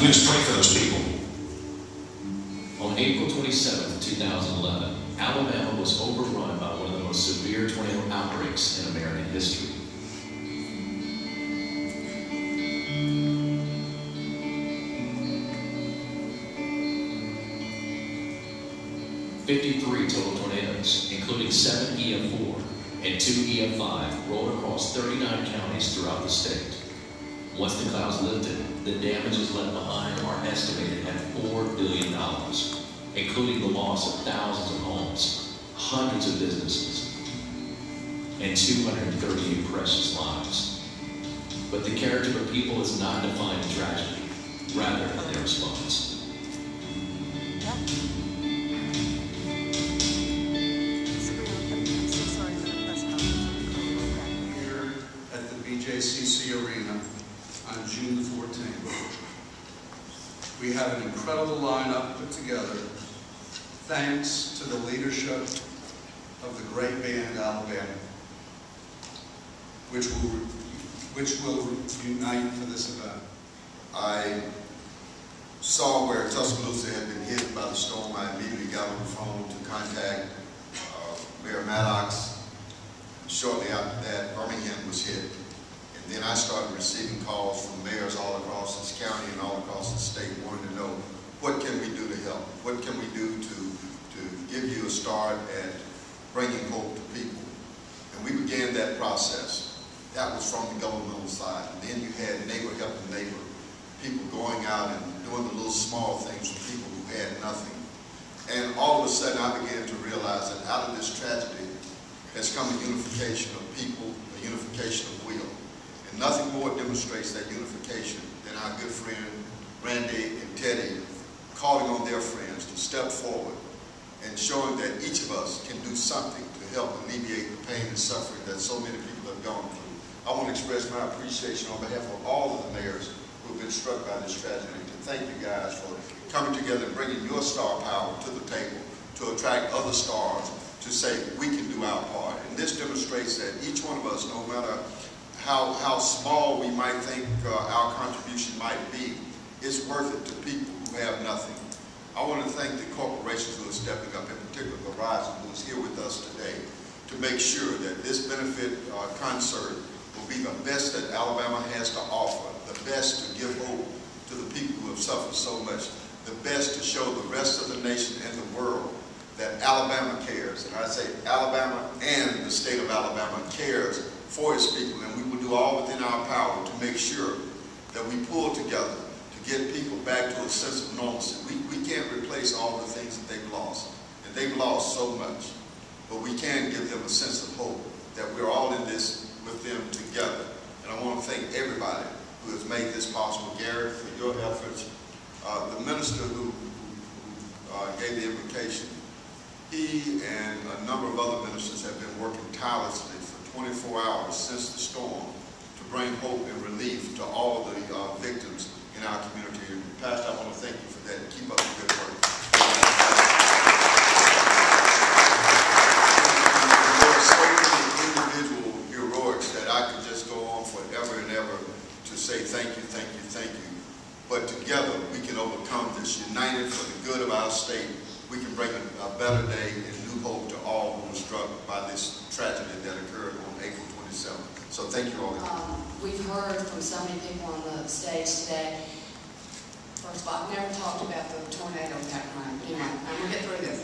Please pray for those people. On April 27, 2011, Alabama was overrun by one of the most severe tornado outbreaks in American history. "53 total tornadoes, including 7 EF4 and 2 EF5, rolled across 39 counties throughout the state. Once the clouds lifted, the damages left behind are estimated at $4 billion, including the loss of thousands of homes, hundreds of businesses, and 238 precious lives. But the character of people is not defined in tragedy, rather in their response. Here at the BJCC Arena on June 14th. We have an incredible lineup put together thanks to the leadership of the great band Alabama, which will unite for this event. I saw where Tuscaloosa had been hit by the storm. I immediately got on the phone to contact Mayor Maddox. Shortly after that, Birmingham was hit. And then I started receiving calls from mayors all across this county and all across the state wanting to know, what can we do to help? What can we do to give you a start at bringing hope to people? And we began that process. That was from the governmental side. And then you had neighbor helping neighbor, people going out and doing the little small things for people who had nothing. And all of a sudden I began to realize that out of this tragedy has come a unification of people, a unification of will. And nothing more demonstrates that unification than our good friend Randy and Teddy calling on their friends to step forward and showing that each of us can do something to help alleviate the pain and suffering that so many people have gone through. I want to express my appreciation on behalf of all of the mayors who have been struck by this tragedy, to thank you guys for coming together and bringing your star power to the table to attract other stars to say we can do our part. And this demonstrates that each one of us, no matter how small we might think our contribution might be, it's worth it to people who have nothing. I want to thank the corporations who are stepping up, in particular Verizon, who is here with us today, to make sure that this benefit concert will be the best that Alabama has to offer, the best to give hope to the people who have suffered so much, the best to show the rest of the nation and the world that Alabama cares. And I say Alabama and the state of Alabama cares for its people, and we will do all within our power to make sure that we pull together to get people back to a sense of normalcy. We can't replace all the things that they've lost, and they've lost so much, but we can give them a sense of hope that we're all in this with them together. And I want to thank everybody who has made this possible. Gary, for your efforts. The minister who gave the invitation, he and a number of other ministers have been working tirelessly for 24 hours since the storm to bring hope and relief to all of the victims in our community. And Pastor, I want to thank you for that. Keep up the good work. There are so many individual heroics that I could just go on forever and ever to say thank you, thank you, thank you. But together we can overcome this. United for the good of our state, we can bring a better day and new hope to all who were struck by this tragedy that occurred on April 27th. So thank you all. We've heard from so many people on the stage today. First of all, I've never talked about the tornado background. Anyway, I'm going to get through this.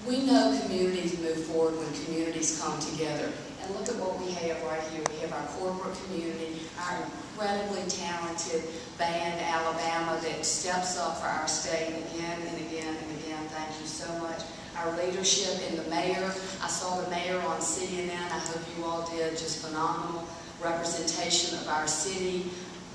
We know communities move forward when communities come together. And look at what we have right here. We have our corporate community, our incredibly talented band, Alabama, that steps up for our state again and again and again. Thank you so much. Our leadership and the mayor. I saw the mayor on CNN. I hope you all did. Just phenomenal representation of our city.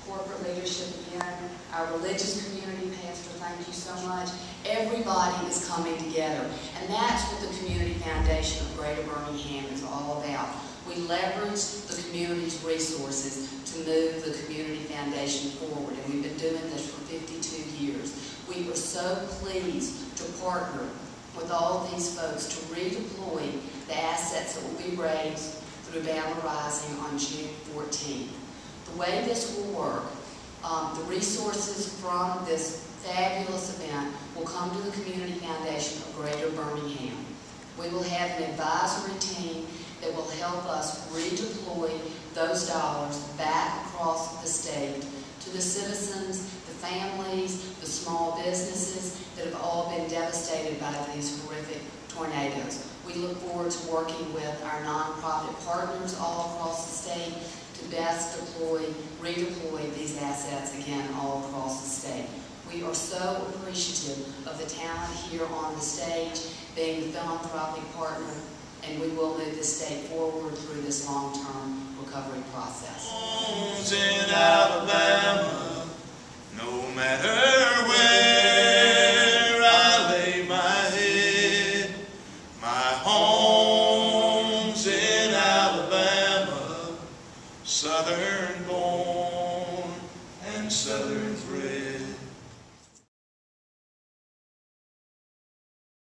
Corporate leadership again. Our religious community, Pastor, thank you so much. Everybody is coming together. And that's what the Community Foundation of Greater Birmingham is all about. We leverage the community's resources to move the Community Foundation forward. And we've been doing this for 52 years. We are so pleased to partner with all of these folks to redeploy the assets that will be raised through Bama Rising on June 14th. The way this will work, The resources from this fabulous event will come to the Community Foundation of Greater Birmingham. We will have an advisory team that will help us redeploy those dollars back across the state to the citizens, the families, the small businesses that have all been devastated by these horrific tornadoes. We look forward to working with our nonprofit partners all across the state to best redeploy these assets again all across the state. We are so appreciative of the talent here on the stage, being the philanthropic partner, and we will move the state forward through this long-term recovery process. Homes in Alabama, no matter where I lay my head, my home's in Alabama, southern born and southern bred.